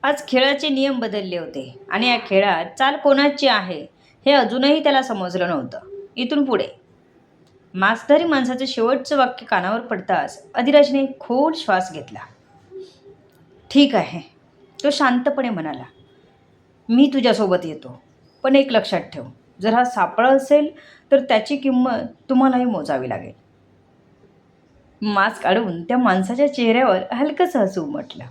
आज खेळाचे नियम बदलले होते आणि या खेळात चाल कोणाची आहे हे अजूनही त्याला समजलं नव्हतं. इथून पुढे मांसधारी माणसाचं शेवटचं वाक्य कानावर पडताच अधिराजने एक खोल श्वास घेतला. ठीक आहे, तो शांतपणे म्हणाला. मी तुझ्यासोबत येतो, पण एक लक्षात ठेव, जर हा सापळा असेल तर त्याची किंमत तुम्हालाही मोजावी लागेल. मास्क काढून त्या माणसाच्या चेहऱ्यावर हलकंसं हसू उमटलं.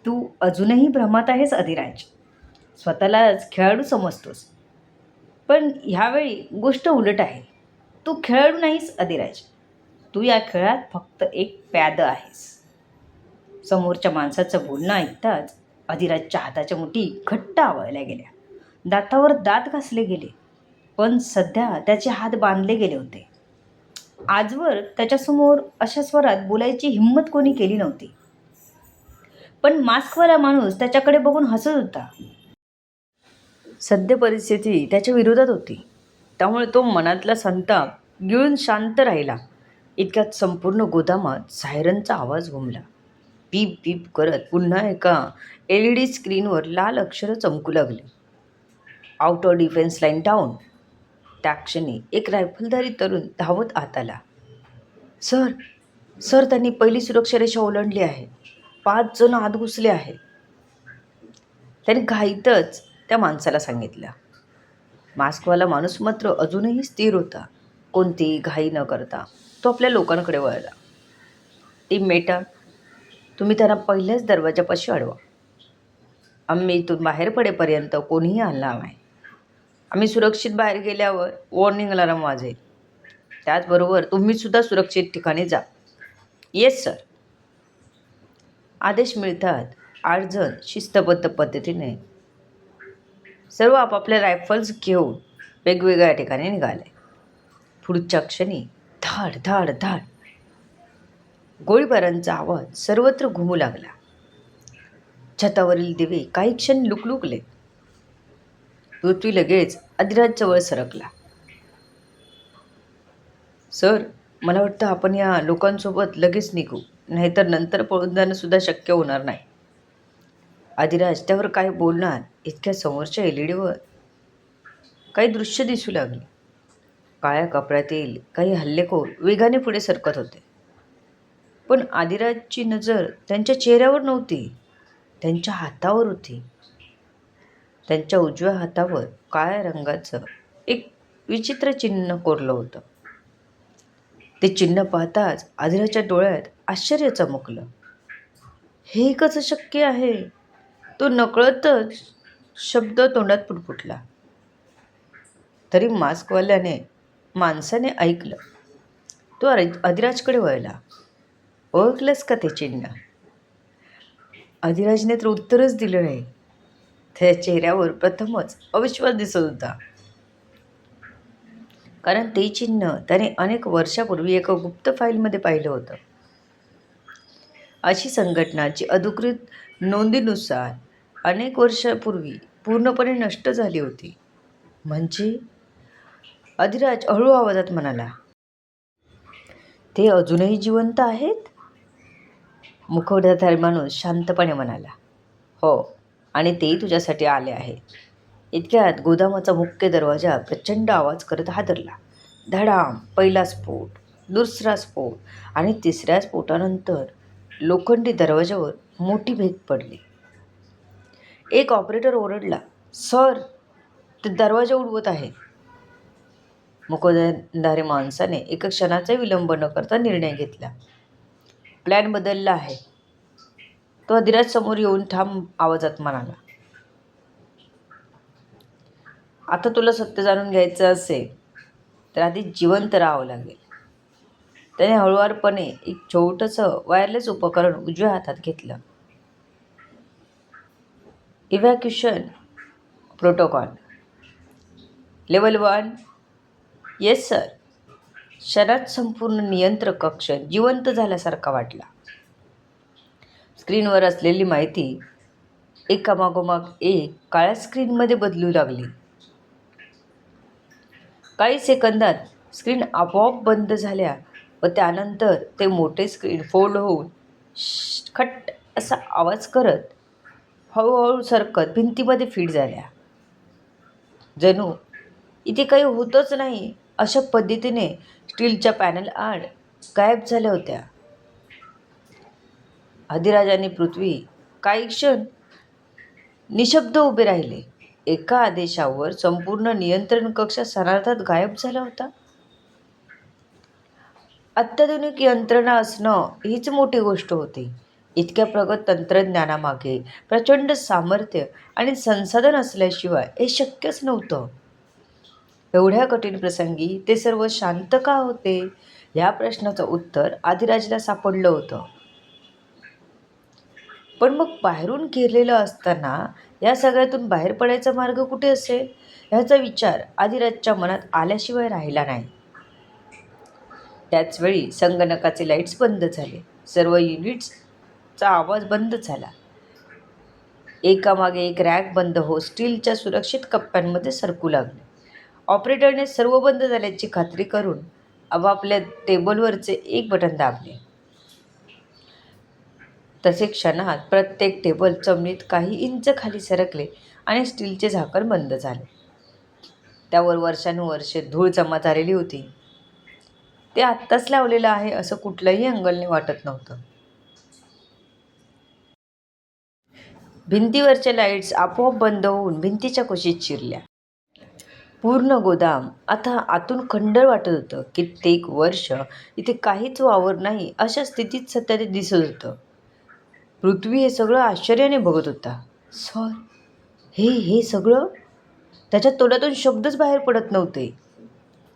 तू अजूनही भ्रमात आहेस अधिराज. स्वतःलाच खेळाडू समजतोस. पण ह्यावेळी गोष्ट उलट आहे. तू खेळाडू नाहीस अधिराज. तू या खेळात फक्त एक प्याद आहेस. समोरच्या माणसाचं बोलणं ऐकताच अधिराजच्या हाताच्या मुठी घट्ट आवळल्या गेल्या. दातावर दात घासले गेले. पण सध्या त्याचे हात बांधले गेले होते. आजवर त्याच्यासमोर अशा स्वरात बोलायची हिंमत कोणी केली नव्हती. पण मास्कवाला माणूस त्याच्याकडे बघून हसत होता. सद्य परिस्थिती त्याच्या विरोधात होती. त्यामुळे तो मनातला संताप गिळून शांत राहिला. इतक्यात संपूर्ण गोदामात सायरनचा आवाज घुमला. पीप पीप करत पुन्हा एका LED स्क्रीनवर लाल अक्षरं चमकू लागली. Outer defence line down. त्या क्षणी एक रायफलधारी तरुण धावत आत आला. सर, सर, त्यांनी पहिली सुरक्षा रेषा ओलांडली आहे. 5 जण आत घुसले आहेत. त्याने घाईतच त्या माणसाला सांगितलं. मास्कवाला माणूस मात्र अजूनही स्थिर होता. कोणतीही घाई न करता तो आपल्या लोकांकडे वळला. टीममेटा, तुम्ही त्यांना पहिल्याच दरवाजापाशी अडवा. आम्ही इथून बाहेर पडेपर्यंत कोणीही हलणार नाही. आम्ही सुरक्षित बाहेर गेल्यावर वॉर्निंग अलार्म वाजेल. त्याचबरोबर तुम्हीसुद्धा सुरक्षित ठिकाणी जा. Yes sir. आदेश मिळतात 8 जण शिस्तबद्ध पद्धतीने सर्व आपापल्या रायफल्स घेऊन वेगवेगळ्या ठिकाणी निघाले. पुढच्या क्षणी धाड धाड धाड गोळीबारांचा आवाज सर्वत्र घुमू लागला. छतावरील दिवे काही क्षण लुकलुकले. पृथ्वी लगेच अधिराजजवळ सरकला. सर, मला वाटतं आपण या लोकांसोबत लगेच निघू, नाहीतर नंतर पळून जाणं सुद्धा शक्य होणार नाही. अधिराज त्यावर काय बोलणार इतक्या समोरच्या LED काही दृश्य दिसू लागले. काळ्या कपड्यातील काही हल्लेखोर वेगाने पुढे सरकत होते. पण अधिराजची नजर त्यांच्या चेहऱ्यावर नव्हती, त्यांच्या हातावर होती. त्यांच्या उजव्या हातावर काळ्या रंगाचं एक विचित्र चिन्ह कोरलं होतं. ते चिन्ह पाहताच अधिराजच्या डोळ्यात आश्चर्य चमकलं. हे कसं शक्य आहे? तो नकळतच शब्द तोंडात पुटपुटला. तरी माणसाने ऐकलं. तो अधिराजकडे वळला. ओळखलंस का ते चिन्ह? अधिराजने तर उत्तरच दिलं नाही. त्याच्या चेहऱ्यावर प्रथमच अविश्वास दिसत होता. कारण ते चिन्ह त्याने अनेक वर्षापूर्वी एका गुप्त फाईलमध्ये पाहिलं होतं. अशी संघटनाची अधिकृत नोंदीनुसार अनेक वर्षापूर्वी पूर्णपणे नष्ट झाली होती. म्हणजे? अधिराज हळू आवाजात म्हणाला. ते अजूनही जिवंत आहेत? मुखवटाधारी माणूस शांतपणे म्हणाला. हो, आणि तेही तुझ्यासाठी आले आहेत. इतक्यात गोदामाचा मुख्य दरवाजा प्रचंड आवाज करत हादरला. धडाम. पहिला स्फोट, दुसरा स्फोट आणि तिसऱ्या स्फोटानंतर लोखंडी दरवाजावर मोठी भेग पडली. एक ऑपरेटर ओरडला. सर, ते दरवाजा उडवत आहे. मुखवटाधारी माणसाने एका क्षणाचा विलंब न करता निर्णय घेतला. प्लॅन बदलला आहे. तो अधिराज समोर येऊन ठाम आवाजात म्हणाला. आता तुला सत्य जाणून घ्यायचं असेल तर आधी जिवंत राहावं लागेल. त्याने हळुवारपणे एक छोटंसं वायरलेस उपकरण उजव्या हातात घेतलं. Evacuation protocol. Level 1. Yes sir. क्षणात संपूर्ण नियंत्रण कक्ष जिवंत झाल्यासारखा वाटला. स्क्रीनवर असलेली माहिती एकामागोमाग एक काळ्या स्क्रीनमध्ये बदलू लागली. काही सेकंदात स्क्रीन आपोआप बंद झाल्या व त्यानंतर ते मोठे स्क्रीन फोल्ड होऊन खट असा आवाज करत हळूहळू सरकत भिंतीमध्ये फिट झाल्या. जणू इथे काही होतच नाही अशा पद्धतीने स्टीलच्या पॅनल आड गायब झाल्या होत्या. अधिराज आणि पृथ्वी काही क्षण निशब्द उभे राहिले. एका आदेशावर संपूर्ण नियंत्रण कक्ष क्षणार्धात गायब झाला होता. अत्याधुनिक यंत्रणा असणं हीच मोठी गोष्ट होती. इतक्या प्रगत तंत्रज्ञानामागे प्रचंड सामर्थ्य आणि संसाधन असल्याशिवाय हे शक्यच नव्हतं. एवढ्या कठीण प्रसंगी ते सर्व शांत का होते? या प्रश्नाचं उत्तर आदिराजला सापडलं होतं. पण मग बाहेरून घेरलेलं असताना या सगळ्यातून बाहेर पडायचा मार्ग कुठे असेल? ह्याचा विचार आदिराजच्या मनात आल्याशिवाय राहिला नाही. त्याचवेळी संगणकाचे लाईट्स बंद झाले. सर्व युनिट्सचा आवाज बंद झाला. एकामागे एक रॅक बंद होत स्टीलच्या सुरक्षित कप्प्यांमध्ये सरकू लागले. ऑपरेटरने सर्व बंद झाल्याची खात्री करून आपापल्या टेबलवरचे एक बटन दाबले. तसे क्षणात प्रत्येक टेबल जमिनीत काही इंच खाली सरकले आणि स्टीलचे झाकण बंद झाले. त्यावर वर्षानुवर्षे धूळ जमा झालेली होती. ते आत्ताच लावलेलं आहे असं कुठल्याही अँगलने वाटत नव्हतं. भिंतीवरच्या लाईट्स आपोआप बंद होऊन भिंतीच्या कुशीत शिरल्या. पूर्ण गोदाम आता आतून खंडर वाटत होतं. कित्येक वर्ष इथे काहीच वावर नाही अशा स्थितीत सध्या ते दिसत होतं. पृथ्वी हे सगळं आश्चर्याने बघत होता. सर, हे सगळं? त्याच्या तोंडातून शब्दच बाहेर पडत नव्हते.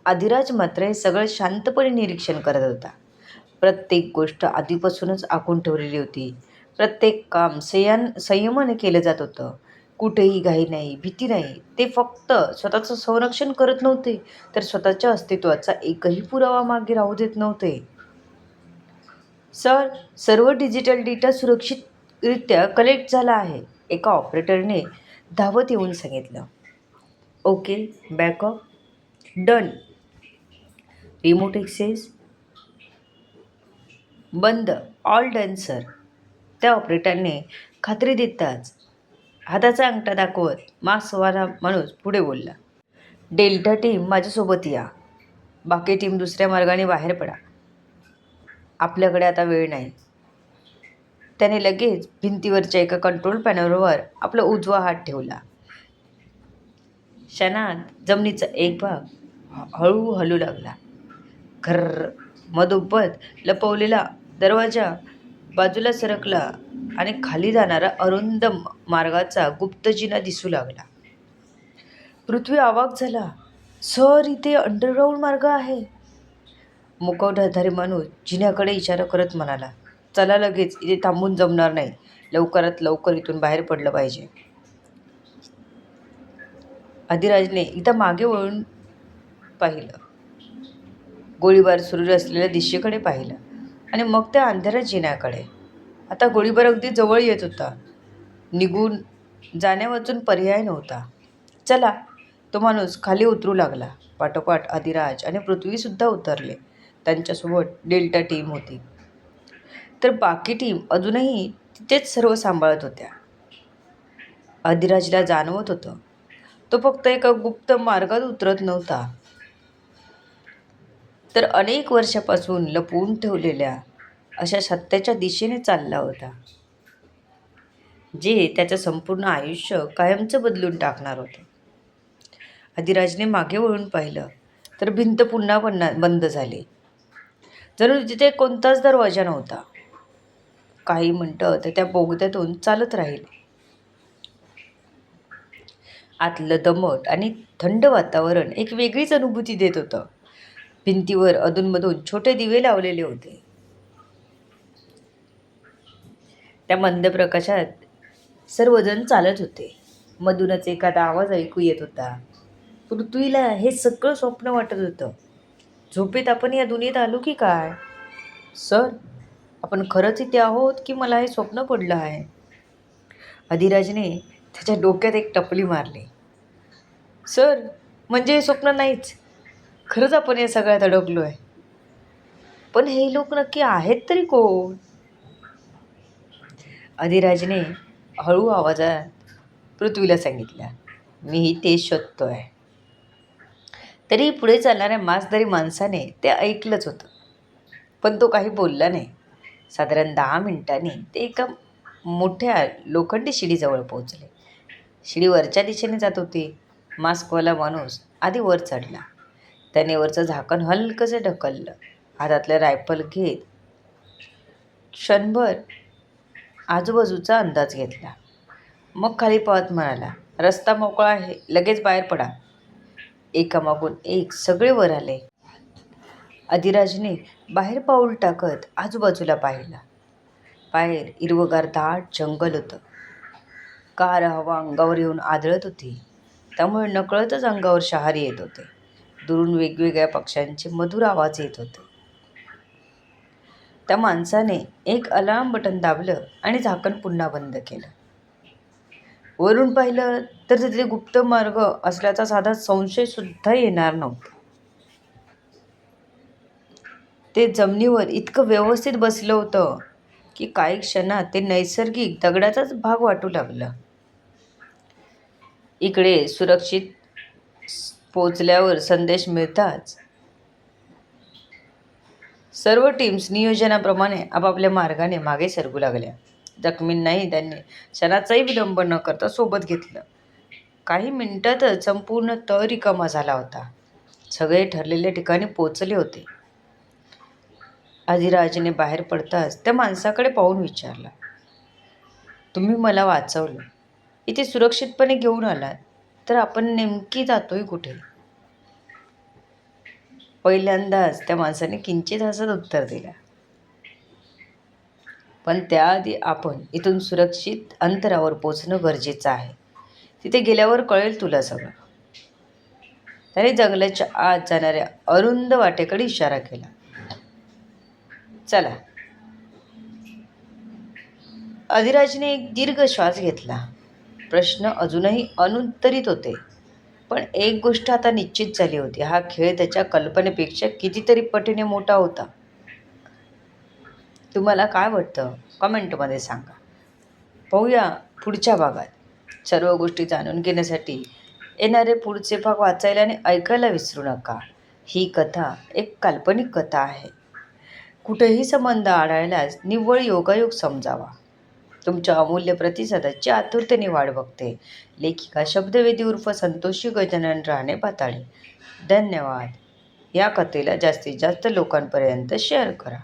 अधिराज मात्र हे सगळं शांतपणे निरीक्षण करत होता. प्रत्येक गोष्ट आधीपासूनच आखून ठेवलेली होती. प्रत्येक काम संयमाने केलं जात होतं. कुठेही घाई नाही, भीती नाही. ते फक्त स्वतःचं संरक्षण करत नव्हते, तर स्वतःच्या अस्तित्वाचा एकही पुरावा मागे राहू देत नव्हते. सर, सर्व डिजिटल डेटा सुरक्षितरित्या कलेक्ट झाला आहे, एका ऑपरेटरने धावत येऊन सांगितलं. Okay, backup done. Remote access बंद. All done sir. त्या ऑपरेटरने खात्री देताच हाताचा अंगठा दाखवत मास्कवाला माणूस पुढे बोलला. डेल्टा टीम माझ्यासोबत या. बाकी टीम दुसऱ्या मार्गाने बाहेर पडा. आपल्याकडे आता वेळ नाही. त्याने लगेच भिंतीवरच्या एका कंट्रोल पॅनलवर आपला उजवा हात ठेवला. क्षणात जमिनीचा एक भाग हळू हलू लागला. खर्र. मधोमध लपवलेला दरवाजा बाजूला सरकला आणि खाली जाणारा अरुंद मार्गाचा गुप्त जिना दिसू लागला. पृथ्वी अवाक झाला. सर, इथे अंडरग्राऊंड मार्ग आहे. मुखवटाधारी माणूस जिन्याकडे इशारा करत म्हणाला. चला लगेच, इथे थांबून जमणार नाही. लवकरात लवकर इथून बाहेर पडलं पाहिजे. अधिराजने एकदा मागे वळून पाहिलं. गोळीबार सुरू असलेल्या दिशेकडे पाहिलं आणि मग त्या अंधाऱ्या जिन्याकडे. आता गोळीबार अगदी जवळ येत होता. निघून जाण्यावाचून पर्याय नव्हता. चला, तो माणूस खाली उतरू लागला. पाठोपाठ अधिराज आणि पृथ्वीसुद्धा उतरले. त्यांच्यासोबत डेल्टा टीम होती, तर बाकी टीम अजूनही तिथेच सर्व सांभाळत होत्या. अधिराजला जाणवत होतं, तो फक्त एका गुप्त मार्गात उतरत नव्हता, तर अनेक वर्षापासून लपवून ठेवलेल्या अशा सत्याच्या दिशेने चालला होता, जे त्याचं संपूर्ण आयुष्य कायमचं बदलून टाकणार होतं. अधिराजने मागे वळून पाहिलं तर भिंत पुन्हा बंद झाली. जणू तिथे कोणताच दरवाजा नव्हता. काही मिनिटं तर त्या बोगद्यातून चालत राहिले. आतलं दमट आणि थंड वातावरण एक वेगळीच अनुभूती देत होतं. भिंतीवर अधूनमधून छोटे दिवे लावलेले होते. त्या मंद प्रकाशात सर्वजण चालत होते. मधूनच एखादा आवाज ऐकू येत होता. पृथ्वीला हे सगळं स्वप्न वाटत होतं. झोपेत आपण या दुनियेत आलो की काय? सर, आपण खरंच इथे आहोत की मला हे स्वप्न पडलं आहे? अधिराजने त्याच्या डोक्यात एक टपली मारली. सर, म्हणजे हे स्वप्न नाहीच. खरंच आपण या सगळ्यात अडकलो आहे. पण हे लोक नक्की आहेत तरी कोण? अधिराजने हळू आवाजात पृथ्वीला सांगितलं. मीही तेच शोधतोय. तरी पुढे चालणाऱ्या मांसधारी माणसाने ते ऐकलंच होतं, पण तो काही बोलला नाही. साधारण 10 मिनिटांनी ते एका मोठ्या लोखंडी शिडीजवळ पोहोचले. शिडी वरच्या दिशेने जात होती. मास्कवाला माणूस आधी वर चढला. त्याने वरचं झाकण हलकंसे ढकललं. हातातलं रायफल घेत क्षणभर आजूबाजूचा अंदाज घेतला. मग खाली पाहत म्हणाला, रस्ता मोकळा आहे, लगेच बाहेर पडा. एकामागून एक सगळे वर आले. अधिराजने बाहेर पाऊल टाकत आजूबाजूला पाहिलं. बाहेर हिरवंगार दाट जंगल होतं. गार हवा अंगावर येऊन आदळत होती. त्यामुळे नकळतच अंगावर शहारे येत होते. दुरून वेगवेगळ्या पक्ष्यांचे मधुर आवाज येत होते. त्या माणसाने एक अलार्म बटन दाबलं आणि झाकण पुन्हा बंद केलं. वरून पाहिलं तर तिथे गुप्त मार्ग असल्याचा साधा संशय सुद्धा येणार नव्हता. ते जमिनीवर इतकं व्यवस्थित बसलं होतं की काही क्षणात ते नैसर्गिक दगडाचाच भाग वाटू लागलं. इकडे सुरक्षित पोचल्यावर संदेश मिळताच सर्व टीम्स नियोजनाप्रमाणे आपापल्या मार्गाने मागे सरकू लागल्या. जखमींनाही त्यांनी क्षणाचाही विलंब न करता सोबत घेतलं. काही मिनिटातच संपूर्ण तळ रिकामा झाला होता. सगळे ठरलेल्या ठिकाणी पोचले होते. अधिराजने बाहेर पडताच त्या माणसाकडे पाहून विचारलं, तुम्ही मला वाचवलं, इथे सुरक्षितपणे घेऊन आलात, तर आपण नेमकी जातोय कुठे? पहिल्यांदाच त्या माणसाने किंचित हसत उत्तर दिलं, पण त्याआधी आपण इथून सुरक्षित अंतरावर पोचणं गरजेचं आहे. तिथे गेल्यावर कळेल तुला सगळं. त्याने जंगलाच्या आत जाणाऱ्या अरुंद वाटेकडे इशारा केला. चला. अधिराजने एक दीर्घ श्वास घेतला. प्रश्न अजूनही अनुत्तरित होते, पण एक गोष्ट आता निश्चित झाली होती. हा खेळ त्याच्या कल्पनेपेक्षा कितीतरी पटीने मोठा होता. तुम्हाला काय वाटतं कमेंटमध्ये सांगा. पाहूया पुढच्या भागात. सर्व गोष्टी जाणून घेण्यासाठी येणारे पुढचे भाग वाचायला आणि ऐकायला विसरू नका. ही कथा एक काल्पनिक कथा आहे. कुठेही संबंध आढळल्यास निव्वळ योगायोग समजावा. तुमच्या अमूल्य प्रतिसादाची आतुरतेने वाट बघते. लेखिका शब्दवेदी उर्फ संतोषी गजानन राणे पाताळे. धन्यवाद. या कथेला जास्तीत जास्त लोकांपर्यंत शेअर करा.